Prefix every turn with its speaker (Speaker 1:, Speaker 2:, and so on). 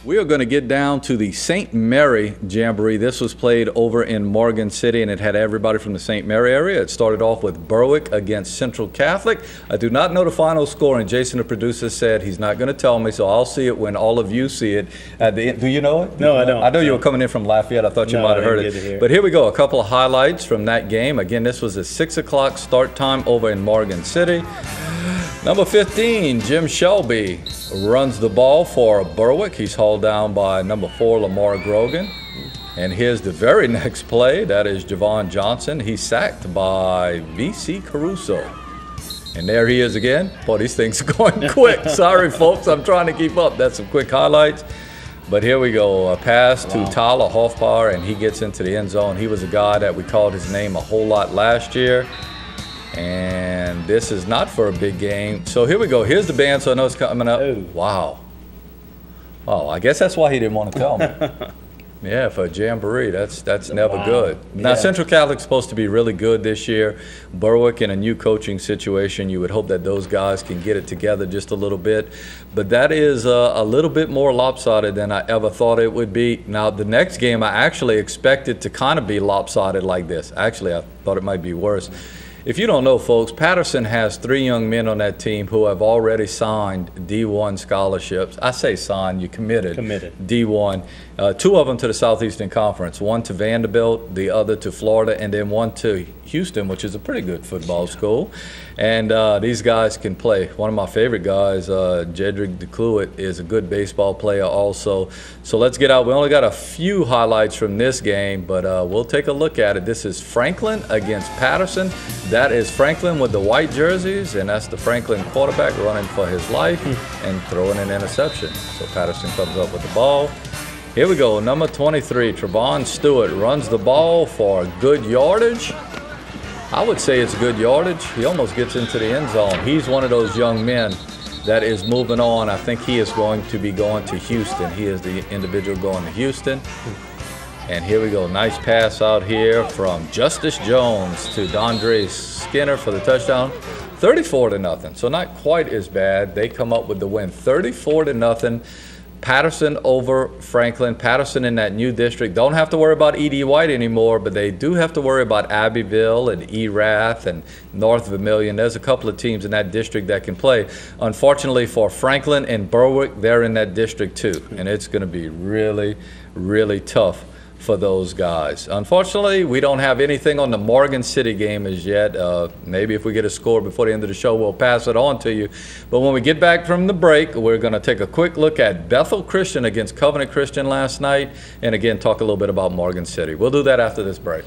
Speaker 1: We are going to get down to the St. Mary Jamboree. This was played over in Morgan City, and it had everybody from the St. Mary area. It started off with Berwick against Central Catholic. I do not know the final score, and Jason, the producer, said he's not going to tell me, so I'll see it when all of you see it at the end. Do you know it?
Speaker 2: No, I don't.
Speaker 1: I know you were coming in from Lafayette. I thought you might have heard it. But here we go, a couple of highlights from that game. Again, this was a 6 o'clock start time over in Morgan City. Number 15, Jim Shelby runs the ball for Berwick. He's hauled down by number 4, Lamar Grogan. And here's the very next play. That is Javon Johnson. He's sacked by V.C. Caruso. And there he is again. Boy, these things are going quick. Sorry, folks. I'm trying to keep up. That's some quick highlights. But here we go. A pass to Tyler Hoffbauer, and he gets into the end zone. He was a guy that we called his name a whole lot last year. And this is not for a big game. So here we go. Here's the band, so I know it's coming up.
Speaker 2: Oh.
Speaker 1: Wow. Oh, I guess that's why he didn't want to tell me. Yeah, for a jamboree, that's never good. Now, Central Catholic's supposed to be really good this year. Berwick in a new coaching situation, you would hope that those guys can get it together just a little bit. But that is a little bit more lopsided than I ever thought it would be. Now, the next game, I actually expected to kind of be lopsided like this. Actually, I thought it might be worse. If you don't know, folks, Patterson has 3 young men on that team who have already signed D1 scholarships. I say signed, you committed. D1. 2 of them to the Southeastern Conference, one to Vanderbilt, the other to Florida, and then one to Houston, which is a pretty good football school. And these guys can play. One of my favorite guys, Jedrick DeCluet, is a good baseball player also. So let's get out. We only got a few highlights from this game, but we'll take a look at it. This is Franklin against Patterson. That is Franklin with the white jerseys, and that's the Franklin quarterback running for his life and throwing an interception. So Patterson comes up with the ball. Here we go, number 23, Trevon Stewart runs the ball for good yardage. I would say it's good yardage. He almost gets into the end zone. He's one of those young men that is moving on. I think he is going to be going to Houston. He is the individual going to Houston. And here we go, nice pass out here from Justice Jones to Dondre Skinner for the touchdown. 34-0, so not quite as bad. They come up with the win, 34-0. Patterson over Franklin. Patterson in that new district don't have to worry about E.D. White anymore, but they do have to worry about Abbeville and Erath and North Vermilion. There's a couple of teams in that district that can play. Unfortunately for Franklin and Berwick, they're in that district too, and it's going to be really, really tough for those guys. Unfortunately, we don't have anything on the Morgan City game as yet. Maybe if we get a score before the end of the show, we'll pass it on to you. But when we get back from the break, we're going to take a quick look at Bethel Christian against Covenant Christian last night, and again, talk a little bit about Morgan City. We'll do that after this break.